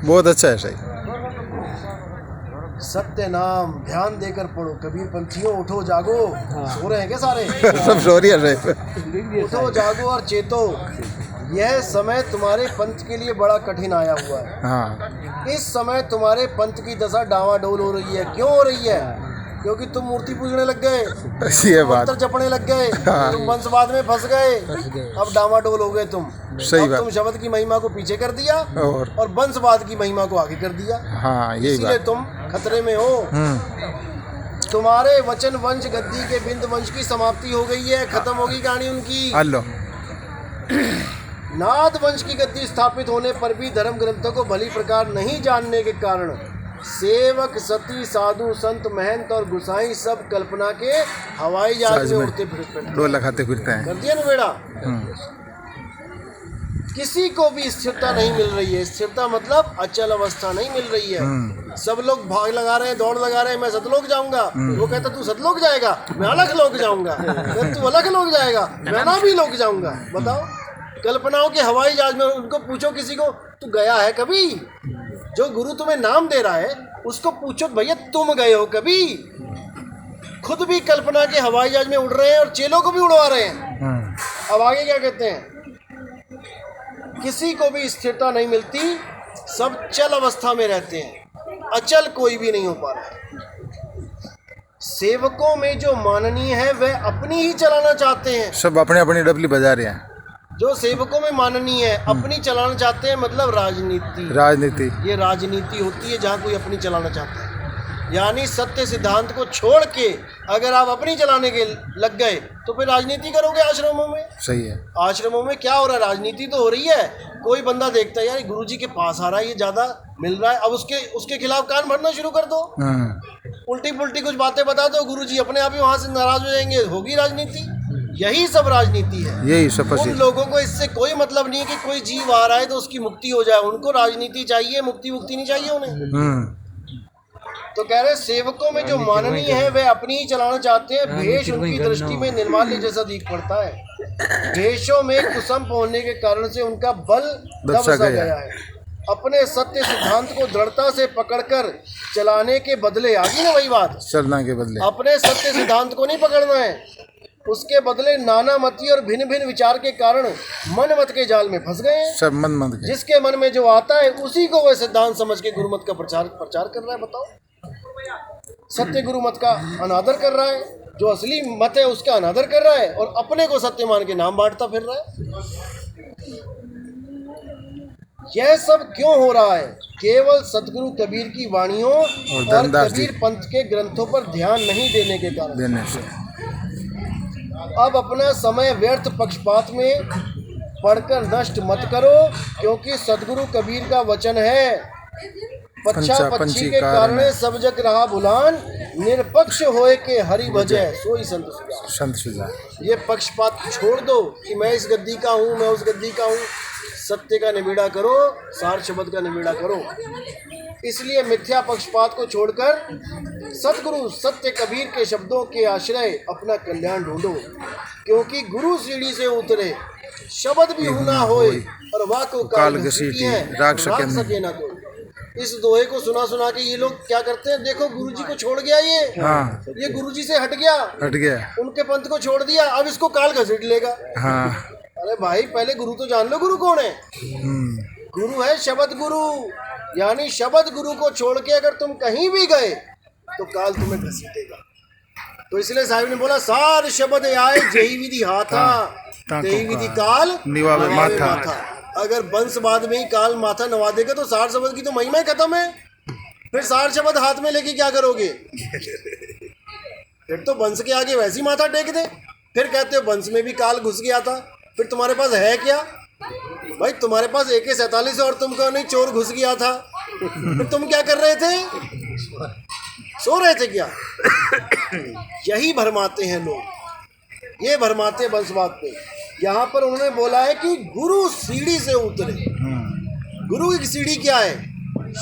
बहुत अच्छा है सही। सत्य नाम ध्यान देकर पढ़ो, कबीर पंथियों उठो जागो। सो रहे हैं क्या सारे? सब सो रही है सही। उठो जागो और चेतो, यह समय तुम्हारे पंथ के लिए बड़ा कठिन आया हुआ है। हाँ, इस समय तुम्हारे पंथ की दशा डावाडोल हो रही है। क्यों हो रही है? क्योंकि तुम मूर्ति पूजने लग गए, ये बात मंत्र जपने लग गए, हाँ। तुम वंशवाद में फंस गए, अब डावाडोल हो गए तुम। सही अब बात। तुम शब्द की महिमा को पीछे कर दिया और वंशवाद की महिमा को आगे कर दिया। हाँ, यही इसीलिए बात। तुम खतरे में हो। तुम्हारे वचन वंश गद्दी के बिंद वंश की समाप्ति हो गई है, खत्म होगी कहानी उनकी। हेलो, नाद वंश की गद्दी स्थापित होने पर भी धर्म ग्रंथों को भली प्रकार नहीं जानने के कारण सेवक सती साधु संत महंत और गुसाई सब कल्पना के हवाई जहाज में उड़ते फिरते डोल लगाते फिरते हैं। कर दिया ना बेड़ा। किसी को भी स्थिरता नहीं मिल रही है। स्थिरता मतलब अचल अवस्था नहीं मिल रही है। सब लोग भाग लगा रहे हैं, दौड़ लगा रहे हैं, मैं सतलोक जाऊंगा। वो कहता तू सतलोक जाएगा, मैं अलग लोक जाऊंगा। फिर तू अलग लोक जाएगा, मैं ना भी लोक जाऊंगा। बताओ, कल्पनाओं के हवाई जहाज में। उनको पूछो किसी को, तू गया है कभी? जो गुरु तुम्हें नाम दे रहा है उसको पूछो, भैया तुम गए हो कभी? खुद भी कल्पना के हवाई जहाज में उड़ रहे हैं और चेलों को भी उड़वा रहे हैं। अब आगे क्या कहते हैं? किसी को भी स्थिरता नहीं मिलती, सब चल अवस्था में रहते हैं, अचल कोई भी नहीं हो पा रहा है। सेवकों में जो माननीय है वह अपनी ही चलाना चाहते हैं। सब अपने अपनी डबली बजा रहे हैं। जो सेवकों में माननीय है अपनी चलाना चाहते हैं, मतलब राजनीति। ये राजनीति होती है जहाँ कोई अपनी चलाना चाहता है। यानी सत्य सिद्धांत को छोड़ के अगर आप अपनी चलाने के लग गए तो फिर राजनीति करोगे आश्रमों में। सही है। आश्रमों में क्या हो रहा है? राजनीति तो हो रही है। कोई बंदा देखता है यार गुरुजी के पास आ रहा है, ये ज्यादा मिल रहा है, अब उसके खिलाफ कान भरना शुरू कर दो। उल्टी पुल्टी कुछ बातें बता दो, गुरुजी अपने आप ही वहां से नाराज हो जाएंगे। होगी राजनीति। यही सब राजनीति है। यही सब। उन लोगों को इससे कोई मतलब नहीं है कि कोई जीव आ रहा है तो उसकी मुक्ति हो जाए। उनको राजनीति चाहिए, मुक्ति नहीं चाहिए उन्हें। तो कह रहे सेवकों में जो माननीय है वे अपनी ही चलाना चाहते हैं। भेष उनकी दृष्टि में निर्माल्य जैसा दिख पड़ता है। भेषों में कुसंप होने के कारण से उनका बल दब सा गया है। अपने सत्य सिद्धांत को दृढ़ता से पकड़कर चलाने के बदले, आगे ना वही बात, चलना के बदले अपने सत्य सिद्धांत को नहीं पकड़ना है, उसके बदले नाना मती और भिन्न भिन्न विचार के कारण मन मत के जाल में फंस गए हैं। सब मन के। जिसके मन में जो आता है उसी को वह सिद्धांत समझ के गुरुमत का प्रचार कर रहा है। बताओ, सत्य गुरुमत का अनादर कर रहा है, जो असली मत है उसका अनादर कर रहा है और अपने को सत्य मान के नाम बांटता फिर रहा है। यह सब क्यों हो रहा है? केवल सतगुरु कबीर की वाणियों और कबीर पंथ के ग्रंथों पर ध्यान नहीं देने के कारण। अब अपना समय व्यर्थ पक्षपात में पढ़कर नष्ट मत करो, क्योंकि सतगुरु कबीर का वचन है, पच्छा पक्षी के कारण सब जग रहा भुलान, निरपक्ष होए के हरि भजय सोई संत सुजान। ये पक्षपात छोड़ दो कि मैं इस गद्दी का हूँ, मैं उस गद्दी का हूँ। सत्य का निबेड़ा करो, सार शब्द का निबेड़ा करो। इसलिए मिथ्या पक्षपात को छोड़कर सतगुरु सत्य कबीर के शब्दों के आश्रय अपना कल्याण ढूंढो, क्योंकि गुरु सीढ़ी से उतरे शब्द भी हुना होए और वाह को काल घसीटी है, राग सके ना कोई। इस दोहे को सुना के ये लोग क्या करते हैं, देखो गुरुजी को छोड़ गया ये गुरुजी से हट गया, उनके पंथ को छोड़ दिया, अब इसको काल घसीट लेगा। अरे भाई, पहले गुरु तो जान लो, गुरु कौन है? गुरु है शब्द गुरु। यानी शब्द गुरु को छोड़ के अगर तुम कहीं भी गए तो काल तुम्हें घसीटेगा। तो इसलिए साहिब ने बोला, सार शब्द आए जेही विधि हाथा, तेही विधि काल निवावे माथा। अगर वंशवाद में ही काल माथा नवा देगा तो सार शब्द की तो महिमा ही खत्म है। फिर सार शब्द हाथ में लेके क्या करोगे? फिर तो वंश के आगे वैसी माथा टेक दे। फिर कहते हो वंश में भी काल घुस गया था, फिर तुम्हारे पास है क्या? भाई तुम्हारे पास AK-47 और तुमको नहीं चोर घुस गया था, फिर तुम क्या कर रहे थे? सो रहे थे क्या? यही भरमाते हैं लोग, ये भरमाते वंशवाद पे। यहाँ पर उन्होंने बोला है कि गुरु सीढ़ी से उतरे। गुरु की सीढ़ी क्या है?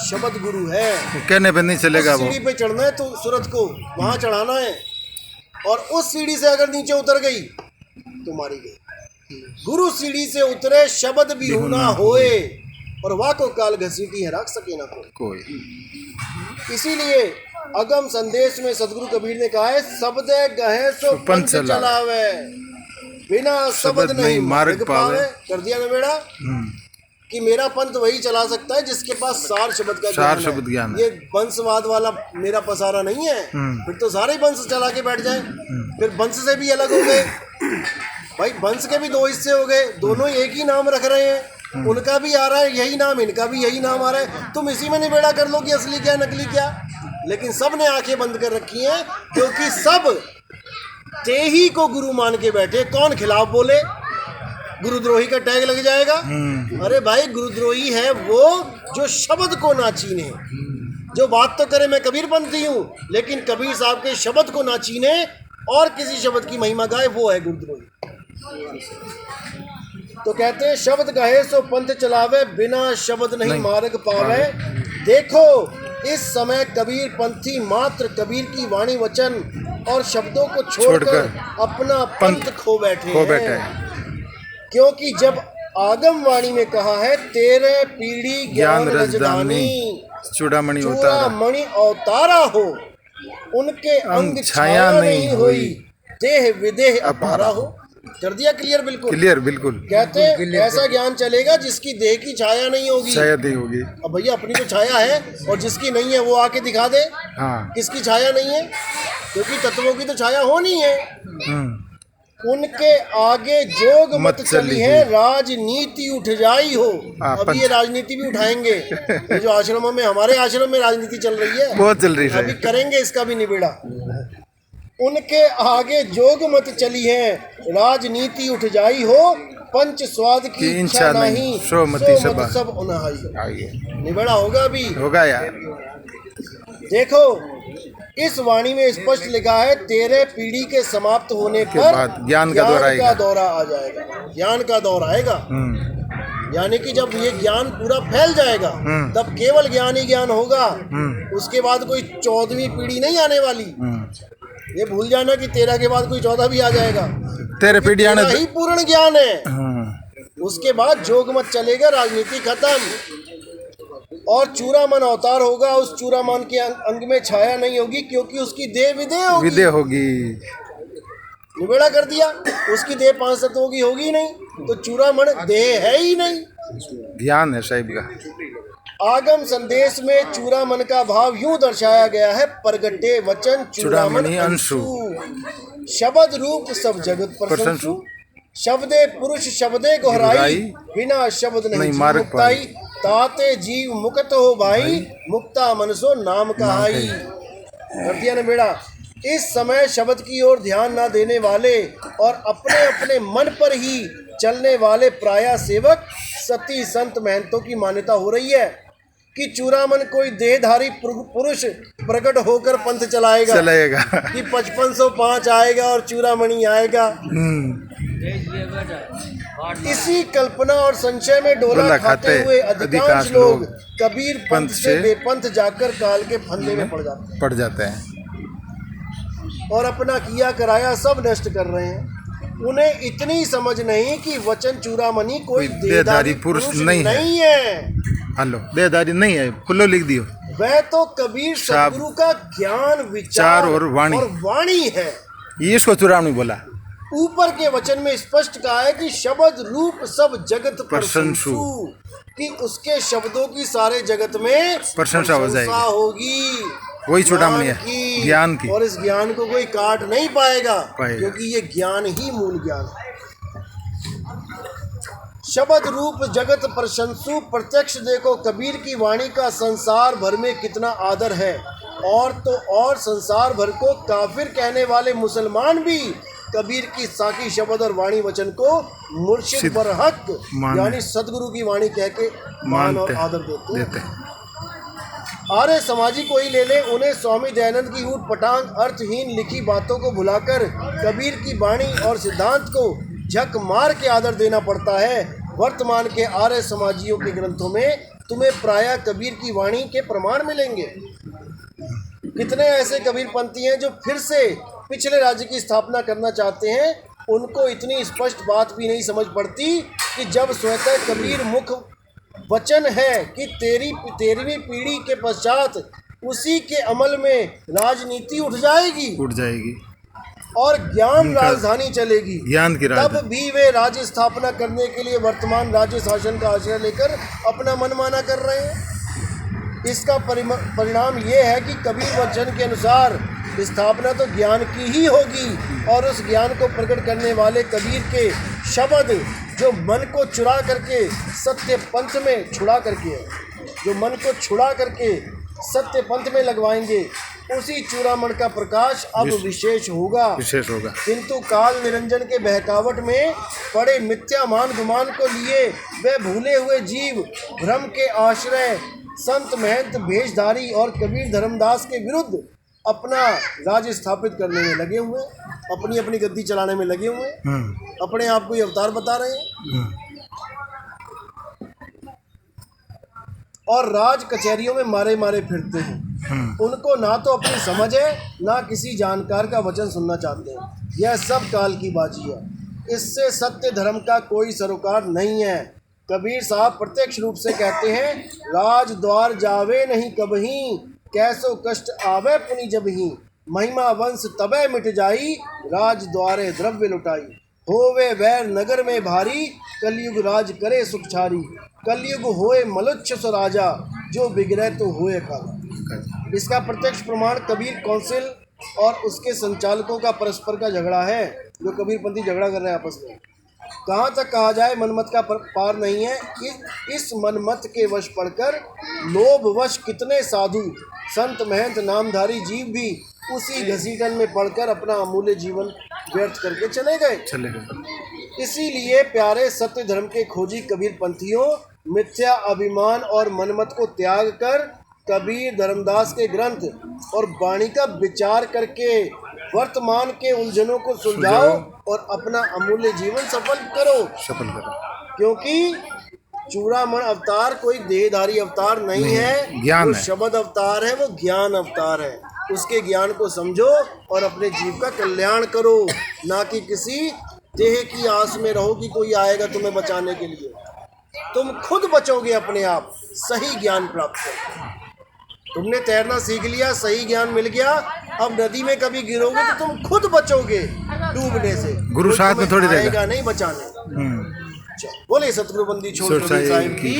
शब्द गुरु है। कहने पे नहीं चलेगा, वो सीढ़ी पे चढ़ना है तो सूरत को वहां चढ़ाना है, और उस सीढ़ी से अगर नीचे उतर गई तो मारी गई। गुरु सीढ़ी से उतरे शब्द भी ना होए, और वाह को काल घसीटी है रख सके ना कोई। इसीलिए अगम संदेश में सदगुरु कबीर ने कहा है, शब्द गहे सो पंथ चलावे, बिना शब्द नहीं मार्ग पावे। कर दिया ना बेड़ा कि मेरा पंथ वही चला सकता है जिसके पास सार शब्द का ज्ञान है। ये वंशवाद वाला मेरा पसारा नहीं है, फिर तो सारे ही वंश चला के बैठ जाए, फिर वंश से भी अलग हो गए भाई। वंश के भी दो हिस्से हो गए, दोनों एक ही नाम रख रहे हैं, उनका भी आ रहा है यही नाम, इनका भी यही नाम आ रहा है। तुम इसी में निबेड़ा कर लो कि असली क्या नकली क्या, लेकिन सब ने आंखें बंद कर रखी हैं, क्योंकि सब ते ही को गुरु मान के बैठे। कौन खिलाफ बोले गुरुद्रोही का टैग लग जाएगा। अरे भाई, गुरुद्रोही है वो जो शब्द को ना चीने, जो बात तो करे मैं कबीरपंथी हूँ लेकिन कबीर साहब के शब्द को ना चीने और किसी शब्द की महिमा गाए, वो है गुरुद्रोही। तो कहते हैं शब्द गाहे सो पंथ चलावे, बिना शब्द नहीं मार्ग पावे। देखो इस समय कबीर पंथी मात्र कबीर की वाणी वचन और शब्दों को छोड़कर अपना पंथ खो बैठे हैं। क्योंकि जब आगम वाणी में कहा है, तेरे पीढ़ी ज्ञान रजधानी, चूड़ामणि अवतारा हो, उनके अंग छाया नहीं हुई, देह विदेह अपारा हो। कर दिया क्लियर, बिल्कुल। कहते हैं ऐसा ज्ञान चलेगा जिसकी देह की छाया नहीं होगी। अब भैया अपनी तो छाया है, और जिसकी नहीं है वो आके दिखा दे। किसकी छाया नहीं है? क्योंकि तत्वों की तो छाया होनी है। उनके आगे जोग मत चली है, राजनीति उठ जाई हो। अभी ये राजनीति भी उठाएंगे। ये जो आश्रमों में, हमारे आश्रम में राजनीति चल रही है, बहुत चल रही है, अभी करेंगे इसका भी निबेड़ा। उनके आगे जोग मत चली है, राजनीति उठ जाई हो, पंच स्वाद की इच्छा नहीं, सो मत सब उन्हाई। निबेड़ा होगा, अभी होगा यार। देखो इस वाणी में स्पष्ट लिखा है, तेरे पीढ़ी के समाप्त होने पर ज्ञान का दौरा आ जाएगा। ज्ञान का दौर आएगा, यानी कि जब ये ज्ञान पूरा फैल जाएगा तब केवल ज्ञान ही ज्ञान होगा। उसके बाद कोई 14वीं पीढ़ी नहीं आने वाली। ये भूल जाना कि 13 के बाद कोई 14 भी आ जाएगा। तेरे पीढ़ी आने ही पूर्ण ज्ञान है। उसके बाद जोग मत चलेगा, राजनीति खत्म, और चूड़ामन अवतार होगा। उस चूड़ामन के अंग में छाया नहीं होगी, क्योंकि उसकी देह विदेह होगी। निबेड़ा कर दिया। उसकी देह 5 तत्वों की होगी नहीं, तो चूड़ामन देह है ही नहीं, ध्यान है साहिब का। आगम संदेश में चूड़ामन का भाव यूं दर्शाया गया है, प्रगटे वचन चूड़ामन अंशु, शब्द रूप सब जगत प्रशंसु, शब्दे पुरुष शब्दे गोहराई, बिना शब्द नहीं मार्ग पाई, ताते जीव मुक्त हो भाई, मुक्ता मनसो नाम कहाई। कर दिया ना बेड़ा। इस समय शब्द की ओर ध्यान न देने वाले और अपने अपने मन पर ही चलने वाले प्राय सेवक सती संत महंतों की मान्यता हो रही है कि चूड़ामन कोई देहधारी पुरुष प्रकट होकर पंथ चलाएगा कि 5505 आएगा और चूड़ामणि आएगा। इसी कल्पना और संशय में डोला खाते हुए अधिकांश लोग कबीर पंथ से बेपंथ जाकर काल के फंदे में पड़ जाते हैं और अपना किया कराया सब नष्ट कर रहे हैं। उन्हें इतनी समझ नहीं कि वचन चूड़ामणि कोई देहधारी पुरुष नहीं है। हेलो, देहधारी नहीं है, खुलो लिख दियो। वह तो कबीर सदगुरु का ज्ञान विचार और वाणी है। ये इसको चूड़ामणि बोला। ऊपर के वचन में स्पष्ट कहा है कि शब्द रूप सब जगत प्रशंसु, कि उसके शब्दों की सारे जगत में प्रशंसा होगी। वही चूड़ामणि है, ज्ञान की। और इस ज्ञान को कोई काट नहीं पाएगा, क्योंकि ये ज्ञान ही मूल ज्ञान है। शब्द रूप जगत प्रशंसु, प्रत्यक्ष देखो कबीर की वाणी का संसार भर में कितना आदर है। और तो और संसार भर को काफिर कहने वाले मुसलमान भी कबीर की साकी शब्द और वाणी वचन को मुर्शिद बरहक यानी सदगुरु की वाणी कह के मान और आदर देते हैं। आर्य समाजी को ही ले ले, उन्हें स्वामी दयानंद की ऊट पटांग अर्थहीन लिखी बातों को भुलाकर कबीर की वाणी और सिद्धांत को झक मार के आदर देना पड़ता है। वर्तमान के आर्य समाजियों के ग्रंथों में तुम्हें प्रायः कबीर की वाणी के प्रमाण मिलेंगे। कितने ऐसे कबीर पंथी हैं जो फिर से पिछले राज्य की स्थापना करना चाहते हैं उनको इतनी स्पष्ट बात भी नहीं समझ पड़ती कि जब स्वतः कबीर मुख वचन है कि 13वीं पीढ़ी के पश्चात उसी के अमल में राजनीति उठ जाएगी और ज्ञान राजधानी चलेगी, ज्ञान की तब राजधानी। भी वे राज्य स्थापना करने के लिए वर्तमान राज्य शासन का आश्रय लेकर अपना मनमाना कर रहे हैं। इसका परिणाम ये है कि कबीर वचन के अनुसार स्थापना तो ज्ञान की ही होगी और उस ज्ञान को प्रकट करने वाले कबीर के शब्द जो मन को चुरा करके सत्य पंथ में छुड़ा करके जो मन को छुड़ा करके सत्य पंथ में लगवाएंगे, उसी चूड़ामण का प्रकाश अब विशेष होगा। किंतु काल निरंजन के बहकावट में पड़े मिथ्या मान गुमान को लिए वे भूले हुए जीव भ्रम के आश्रय संत महंत भेषधारी और कबीर धर्मदास के विरुद्ध अपना राज स्थापित करने में लगे हुए, अपनी अपनी गद्दी चलाने में लगे हुए, अपने आप को ही अवतार बता रहे हैं और राज कचहरियों में मारे मारे फिरते हैं। उनको ना तो अपनी समझ है ना किसी जानकार का वचन सुनना चाहते हैं। यह सब काल की बाजी है, इससे सत्य धर्म का कोई सरोकार नहीं है। कबीर साहब प्रत्यक्ष रूप से कहते हैं, राज द्वार जावे नहीं कबहीं, कैसो कष्ट आवे पुनि जबहीं, महिमा वंश तबे मिट जाई, राज द्वारे द्रव्य लुटाई, होवे वैर नगर में भारी, कलयुग राज करे सुख छारी, कलयुग होए मलुच्छ स्वराजा, जो बिगड़े तो होए काला। इसका प्रत्यक्ष प्रमाण कबीर काउंसिल और उसके संचालकों का परस्पर का झगड़ा है, जो कबीरपंथी झगड़ा कर रहे हैं आपस में। कहाँ तक कहा जाए मनमत का पार नहीं है। इस मनमत के वश पड़कर लोभवश कितने साधु संत महंत नामधारी जीव भी उसी घसीटन में पड़कर अपना अमूल्य जीवन व्यर्थ करके चले गए। इसीलिए प्यारे सत्य धर्म के खोजी कबीर पंथियों, मिथ्या अभिमान और मनमत को त्याग कर कबीर धर्मदास के ग्रंथ और वाणी का विचार करके वर्तमान के उलझनों को सुलझाओ और अपना अमूल्य जीवन सफल करो। क्योंकि चूड़ामण अवतार कोई देहधारी अवतार नहीं है, ज्ञान वो है। शब्द अवतार है, वो ज्ञान अवतार है। उसके ज्ञान को समझो और अपने जीव का कल्याण करो, ना कि किसी देह की आस में रहो कि कोई आएगा तुम्हें बचाने के लिए। तुम खुद बचोगे अपने आप सही ज्ञान प्राप्त करके। तुमने तैरना सीख लिया, सही ज्ञान मिल गया, अब नदी में कभी गिरोगे तो तुम खुद बचोगे डूबने से, गुरु साथ में थोड़ी रहेगा नहीं बचाने। बोले सतगुरु बंदी छोड़ साहिब की।